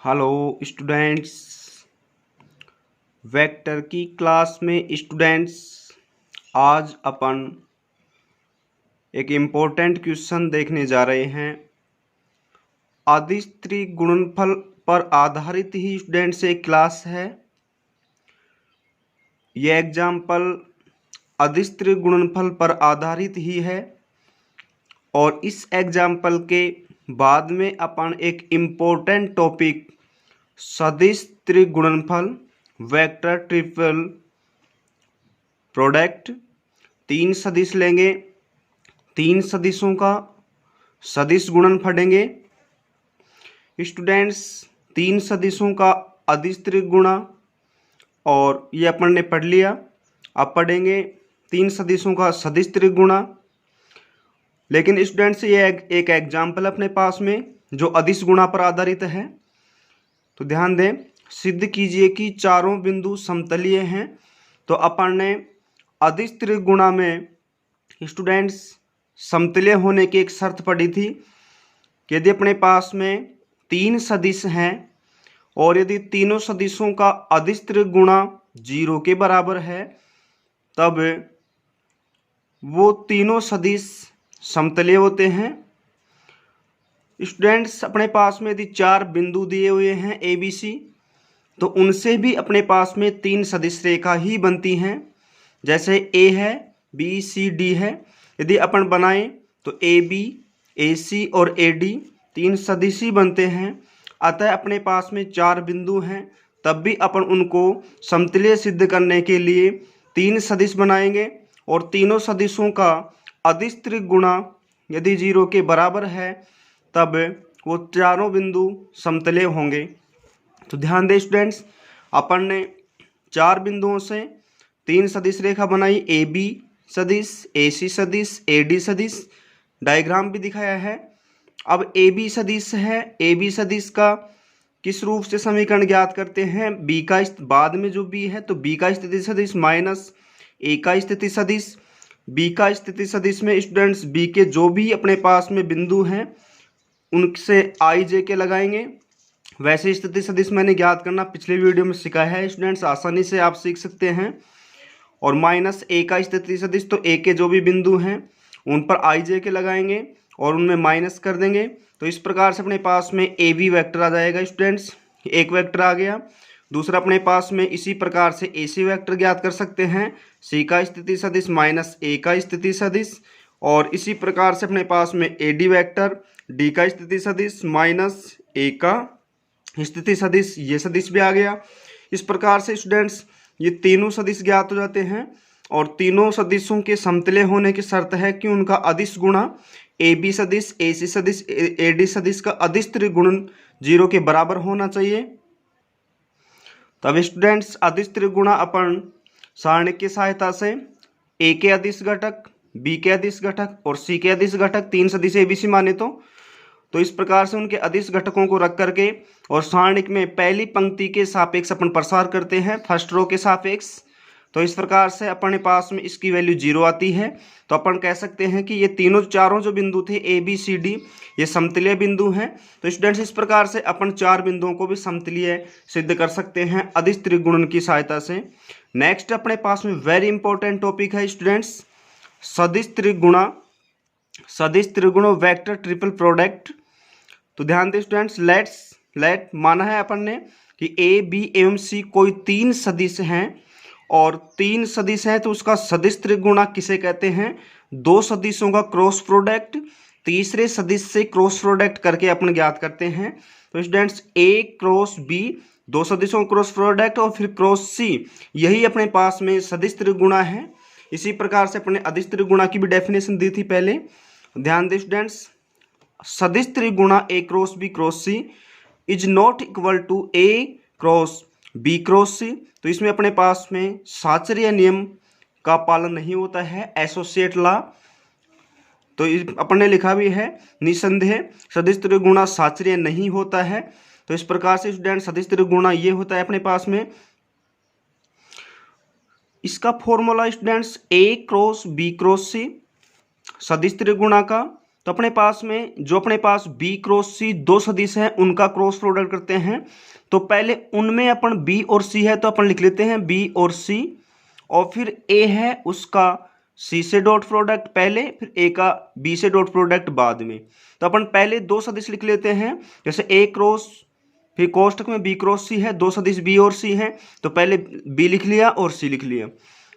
Hello students. Vector की class में students आज अपन एक इम्पोर्टेंट क्वेश्चन देखने जा रहे हैं। अदिश त्रिगुणनफल पर आधारित ही स्टूडेंट्स एक क्लास है। यह एग्जाम्पल अदिश त्रिगुणनफल पर आधारित ही है और इस एग्जाम्पल के बाद में अपन एक इम्पोर्टेंट टॉपिक सदिश त्रिगुणनफल वेक्टर ट्रिपल प्रोडक्ट 3 सदिश लेंगे। 3 सदिशों का सदिश गुणन पढ़ेंगे स्टूडेंट्स। 3 सदिशों का अदिश त्रिगुणा और ये अपन ने पढ़ लिया। अब पढ़ेंगे 3 सदिशों का सदिश त्रिगुणा। लेकिन स्टूडेंट्स ये एक एग्जाम्पल अपने पास में जो अदिश गुणा पर आधारित है, तो ध्यान दें। सिद्ध कीजिए कि चारों बिंदु समतलीय हैं। तो अपन ने अदिश त्रिगुणा में स्टूडेंट्स समतलीय होने की एक शर्त पढ़ी थी कि यदि अपने पास में 3 सदिश हैं और यदि तीनों सदिशों का अदिश त्रिगुणा 0 के बराबर है, तब वो तीनों सदिश समतलीय होते हैं। स्टूडेंट्स अपने पास में यदि 4 बिंदु दिए हुए हैं ए बी सी, तो उनसे भी अपने पास में 3 सदिश रेखा ही बनती हैं। जैसे ए है, बी सी डी है। यदि अपन बनाएं तो ए बी, ए सी और ए डी 3 सदिश ही बनते हैं। अतः अपने पास में 4 बिंदु हैं, तब भी अपन उनको समतलीय सिद्ध करने के लिए 3 सदिश बनाएंगे और तीनों सदिशों का अदिश त्रिगुणा यदि 0 के बराबर है, तब वो चारों बिंदु समतलीय होंगे। तो ध्यान दें स्टूडेंट्स, अपन ने 4 बिंदुओं से 3 सदिश रेखा बनाई। ए बी सदिश, ए सी सदिश, ए डी सदिश, डायग्राम भी दिखाया है। अब ए बी सदिश है, ए बी सदिश का किस रूप से समीकरण ज्ञात करते हैं? बी का बाद में जो बी है तो बी का स्थिति सदिश माइनस ए का स्थिति सदिश। बी का स्थिति सदिश में स्टूडेंट्स बी के जो भी अपने पास में बिंदु हैं उनसे आई जे के लगाएंगे। वैसे स्थिति सदिश मैंने ज्ञात करना पिछले वीडियो में सिखाया है स्टूडेंट्स, आसानी से आप सीख सकते हैं। और माइनस ए का स्थिति सदिश, तो ए के जो भी बिंदु हैं उन पर आई जे के लगाएंगे और उनमें माइनस कर देंगे। तो इस प्रकार से अपने पास में ए बी वैक्टर आ जाएगा स्टूडेंट्स। एक वैक्टर आ गया। दूसरा अपने पास में इसी प्रकार से ए सी वैक्टर ज्ञात कर सकते हैं। सी का स्थिति सदिश माइनस ए का स्थिति सदिश। और इसी प्रकार से अपने पास में ए डी वैक्टर, डी का स्थिति सदिश माइनस ए का स्थिति सदिश, ये सदिश भी आ गया। इस प्रकार से स्टूडेंट्स ये तीनों सदिश ज्ञात हो जाते हैं और तीनों सदिशों के समतलीय होने की शर्त है कि उनका अदिश गुणा ए बी सदिश, ए सी सदिश, ए डी सदिश का अदिश त्रिगुणन 0 के बराबर होना चाहिए। तब स्टूडेंट्स अदिश त्रिगुणा अपन सारणी की सहायता से ए के अदिश घटक, बी के अदिश घटक और सी के अदिश घटक 3 सदिश ए बी सी माने तो इस प्रकार से उनके अदिश घटकों को रख करके और सारणिक में पहली पंक्ति के सापेक्ष अपन प्रसार करते हैं, फर्स्ट रो के सापेक्ष। तो इस प्रकार से अपने पास में इसकी वैल्यू 0 आती है। तो अपन कह सकते हैं कि ये चारों जो बिंदु थे ए बी सी डी, ये समतलीय बिंदु हैं। तो स्टूडेंट्स इस प्रकार से अपन 4 बिंदुओं को भी समतलीय सिद्ध कर सकते हैं अदिश त्रिगुणन की सहायता से। नेक्स्ट अपने पास में वेरी इंपॉर्टेंट टॉपिक है स्टूडेंट्स सदिश त्रिगुणों वेक्टर ट्रिपल प्रोडक्ट। तो ध्यान दें स्टूडेंट्स, लेट माना है अपन ने कि ए बी एवं सी कोई 3 सदिश हैं और 3 सदिश हैं, तो उसका सदिश त्रिगुणा किसे कहते हैं? 2 सदिशों का क्रॉस प्रोडक्ट, तीसरे सदिश से क्रॉस प्रोडक्ट करके अपन ज्ञात करते हैं। तो स्टूडेंट्स ए क्रॉस बी, 2 सदिशों का क्रॉस प्रोडक्ट और फिर क्रॉस सी, यही अपने पास में सदिश त्रिगुणा है। इसी प्रकार से अपने अदिश त्रिगुणा की भी डेफिनेशन दी थी पहले। ध्यान दें स्टूडेंट्स, सदिश त्रिगुणा A cross B cross C is not equal to A cross B cross C. तो इसमें अपने पास में साचर्य नियम का पालन नहीं होता है, एसोसिएट लॉ। तो अपन ने लिखा भी है निसंदेह सदिश त्रिगुणा साचर्य नहीं होता है। तो इस प्रकार से स्टूडेंट सदिश त्रिगुणा ये होता है अपने पास में। इसका फॉर्मूला स्टूडेंट्स ए क्रॉस बी क्रॉस सी सदिश त्रिगुणा का तो अपने पास में जो अपने पास बी क्रॉस सी दो सदिश हैं उनका क्रॉस प्रोडक्ट करते हैं। तो पहले उनमें अपन बी और सी है तो अपन लिख लेते हैं बी और सी, और फिर ए है उसका सी से डॉट प्रोडक्ट पहले, फिर ए का बी से डॉट प्रोडक्ट बाद में। तो अपन पहले दो सदिश लिख लेते हैं, जैसे ए क्रॉस, फिर कोष्टक में बी क्रॉस सी है, दो सदिश बी और सी हैं, तो पहले बी लिख लिया और सी लिख लिया।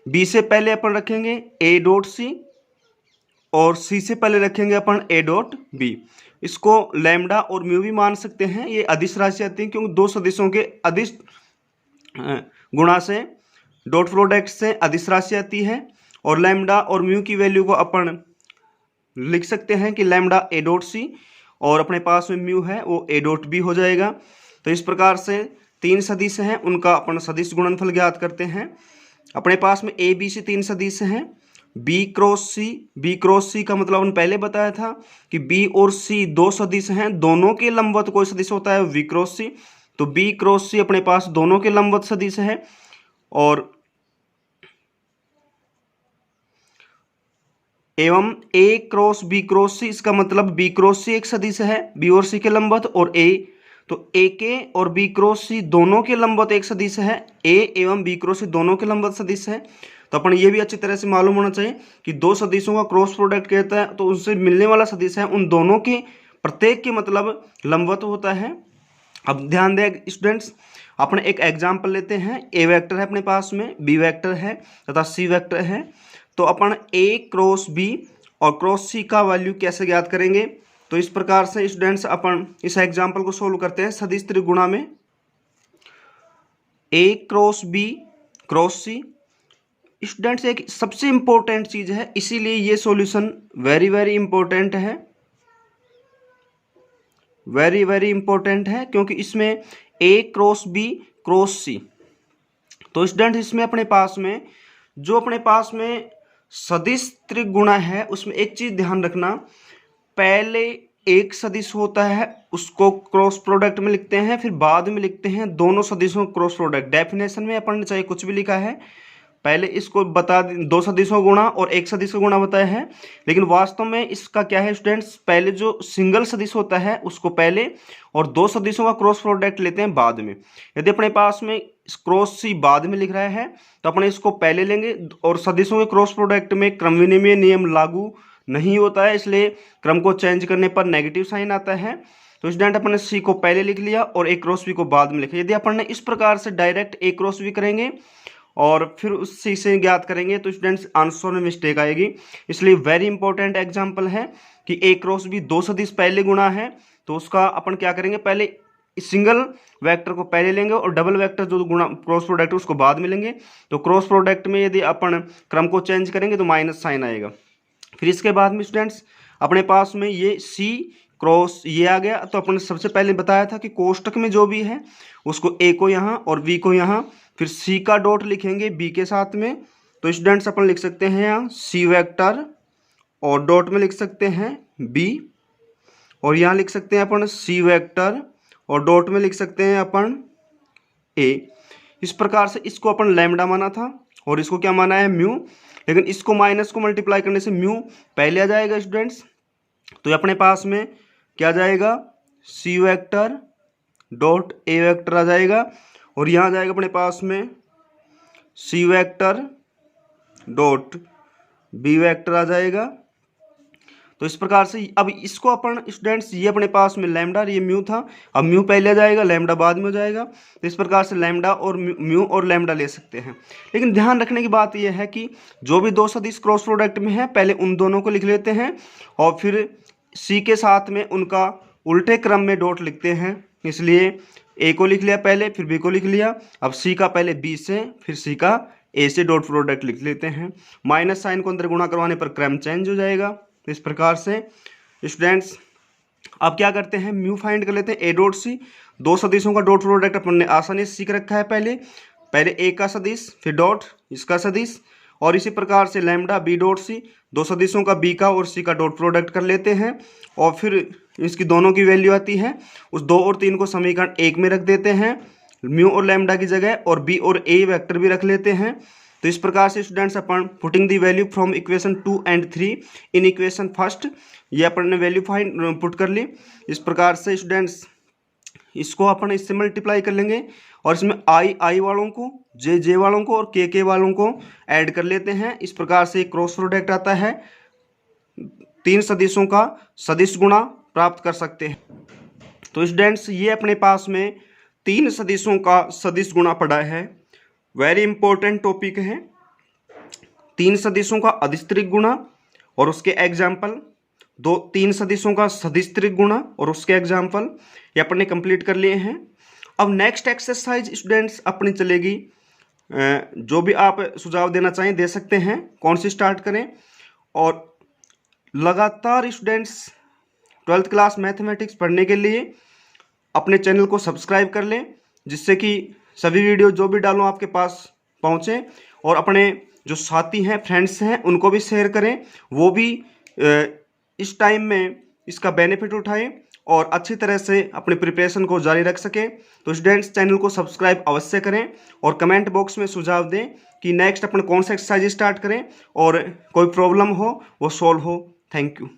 बी से पहले अपन रखेंगे ए डॉट सी और सी से पहले रखेंगे अपन ए डॉट बी। इसको लैम्डा और म्यू भी मान सकते हैं, ये अदिश राशि आती है क्योंकि दो सदिशों के अदिश गुणा से डॉट प्रोडक्ट से अदिश राशि आती है। और लैम्डा और म्यू की वैल्यू को अपन लिख सकते हैं कि लैम्डा ए डॉट सी और अपने पास में म्यू है वो ए डॉट बी हो जाएगा। तो इस प्रकार से तीन सदिश हैं उनका अपन सदिश गुणनफल ज्ञात करते हैं। अपने पास में ए बी सी तीन सदिश हैं, बी क्रॉस सी का मतलब अपन पहले बताया था कि बी और सी दो सदिश हैं, दोनों के लंबवत कोई सदिश होता है वी क्रॉस सी, तो बी क्रॉस सी अपने पास दोनों के लंबवत सदिश है। और एवं ए क्रॉस सी, इसका मतलब बी क्रॉस सी एक सदिश है बी और सी के लंबवत, और ए, तो ए के और बी क्रॉस सी दोनों के लंबवत एक सदिश है, ए एवं बी क्रॉस सी दोनों के लंबवत सदिश है। तो अपन ये भी अच्छी तरह से मालूम होना चाहिए कि दो सदिशों का क्रॉस प्रोडक्ट कहता है तो उनसे मिलने वाला सदिश है उन दोनों के प्रत्येक के मतलब लंबवत होता है। अब ध्यान दें स्टूडेंट्स, अपन एक एग्जाम्पल लेते हैं। ए वेक्टर है अपने पास में, बी वेक्टर है तथा सी वेक्टर है। तो अपन ए क्रॉस बी और क्रॉस सी का वैल्यू कैसे ज्ञात करेंगे? तो इस प्रकार से स्टूडेंट्स अपन इस एग्जाम्पल को सोल्व करते हैं सदिश त्रिगुणा में। ए क्रॉस बी क्रॉस सी स्टूडेंट्स एक सबसे इंपॉर्टेंट चीज है, इसीलिए ये सॉल्यूशन वेरी वेरी इंपॉर्टेंट है, वेरी वेरी इंपॉर्टेंट है, क्योंकि इसमें ए क्रॉस बी क्रॉस सी। तो स्टूडेंट इसमें अपने पास में जो अपने पास में सदिश त्रिगुणा है उसमें एक चीज ध्यान रखना, पहले एक सदिश होता है उसको क्रॉस प्रोडक्ट में लिखते हैं, फिर बाद में लिखते हैं दोनों सदिशों क्रॉस प्रोडक्ट। डेफिनेशन में अपन ने चाहे कुछ भी लिखा है, पहले इसको बता दो सदिशों गुणा और एक सदिश का गुणा बताया है, लेकिन वास्तव में इसका क्या है स्टूडेंट्स, पहले जो सिंगल सदिश होता है उसको पहले और दो सदिशों का क्रॉस प्रोडक्ट लेते हैं बाद में। यदि अपने पास में क्रॉस सी बाद में लिख रहा है तो अपने इसको पहले लेंगे, और सदिशों के क्रॉस प्रोडक्ट में क्रम विनिमय नियम लागू नहीं होता है, इसलिए क्रम को चेंज करने पर नेगेटिव साइन आता है। तो स्टूडेंट अपन ने सी को पहले लिख लिया और ए क्रॉस बी को बाद में लिखा। यदि अपन ने इस प्रकार से डायरेक्ट ए क्रॉस बी करेंगे और फिर उससे इसे ज्ञात करेंगे तो स्टूडेंट्स आंसर में मिस्टेक आएगी, इसलिए वेरी इंपॉर्टेंट एग्जांपल है कि ए क्रॉस बी दो सदिश पहले गुणा है, तो उसका अपन क्या करेंगे, पहले सिंगल वेक्टर को पहले लेंगे और डबल वेक्टर जो गुणा क्रॉस प्रोडक्ट है उसको बाद में लेंगे। तो क्रॉस प्रोडक्ट में यदि अपन क्रम को चेंज करेंगे तो माइनस साइन आएगा। फिर इसके बाद में स्टूडेंट्स अपने पास में ये सी क्रॉस ये आ गया, तो अपन ने सबसे पहले बताया था कि कोष्टक में जो भी है उसको ए को यहाँ और बी को यहाँ, फिर सी का डॉट लिखेंगे बी के साथ में। तो स्टूडेंट्स अपन लिख सकते हैं यहाँ सी वेक्टर और डॉट में लिख सकते हैं बी, और यहाँ लिख सकते हैं अपन सी वेक्टर और डॉट में लिख सकते हैं अपन ए। इस प्रकार से इसको अपन लैम्डा माना था और इसको क्या माना है म्यू, लेकिन इसको माइनस को मल्टीप्लाई करने से म्यू पहले आ जाएगा स्टूडेंट्स। तो ये अपने पास में क्या जाएगा, C vector dot A vector आ जाएगा, और यहाँ जाएगा अपने पास में C vector dot B vector आ जाएगा। तो इस प्रकार से अब इसको अपन स्टूडेंट्स ये अपने पास में लैम्डा ये म्यू था, अब म्यू पहले आ जाएगा लैम्डा बाद में हो जाएगा। तो इस प्रकार से लैम्डा और म्यू और लैम्डा ले सकते हैं, लेकिन ध्यान रखने की बात यह है कि जो भी दो सदिश क्रॉस प्रोडक्ट में है पहले उन दोनों को लिख लेते हैं और फिर सी के साथ में उनका उल्टे क्रम में डॉट लिखते हैं, इसलिए ए को लिख लिया पहले फिर बी को लिख लिया, अब सी का पहले बी से फिर सी का ए से डॉट प्रोडक्ट लिख लेते हैं। माइनस साइन को अंदर गुणा करवाने पर क्रम चेंज हो जाएगा। इस प्रकार से स्टूडेंट्स अब क्या करते हैं, म्यू फाइंड कर लेते हैं ए डॉट सी। दो सदिशों का डॉट प्रोडक्ट अपन ने आसानी से सीख रखा है, पहले ए का सदिश फिर डॉट इसका सदिश, और इसी प्रकार से लैम्डा बी डॉट सी दो सदिशों का बी का और सी का डॉट प्रोडक्ट कर लेते हैं, और फिर इसकी दोनों की वैल्यू आती है उस 2 और 3 को समीकरण 1 में रख देते हैं म्यू और लैम्डा की जगह, और बी और ए वेक्टर भी रख लेते हैं। तो इस प्रकार से students upon putting the value from equation 2 and 3 in equation first, ये अपन ने वैल्यू फाइंड पुट कर ली। इस प्रकार से स्टूडेंट्स इसको अपन इससे मल्टीप्लाई कर लेंगे और इसमें आई वालों को, जे वालों को और के वालों को ऐड कर लेते हैं। इस प्रकार से क्रॉस प्रोडक्ट आता है, 3 सदिशों का सदिश गुणा प्राप्त कर सकते हैं। तो स्टूडेंट्स ये अपने पास में 3 सदिशों का सदिश गुणा पड़ा है, वेरी इंपॉर्टेंट टॉपिक है। 3 सदिशों का अधिस्त्रिक गुणा और उसके एग्जाम्पल, 3 सदिशों का सदिस्त्रिक गुणा और उसके एग्जाम्पल, ये अपन ने कंप्लीट कर लिए हैं। अब नेक्स्ट एक्सरसाइज स्टूडेंट्स अपनी चलेगी, जो भी आप सुझाव देना चाहें दे सकते हैं, कौन सी स्टार्ट करें। और लगातार स्टूडेंट्स 12th क्लास मैथमेटिक्स पढ़ने के लिए अपने चैनल को सब्सक्राइब कर लें, जिससे कि सभी वीडियो जो भी डालूं आपके पास पहुंचे, और अपने जो साथी हैं, फ्रेंड्स हैं, उनको भी शेयर करें, वो भी इस टाइम में इसका बेनिफिट उठाएं और अच्छी तरह से अपनी प्रिपरेशन को जारी रख सकें। तो स्टूडेंट्स चैनल को सब्सक्राइब अवश्य करें और कमेंट बॉक्स में सुझाव दें कि नेक्स्ट अपन कौन सा एक्सरसाइज स्टार्ट करें और कोई प्रॉब्लम हो वो सॉल्व हो। Thank you.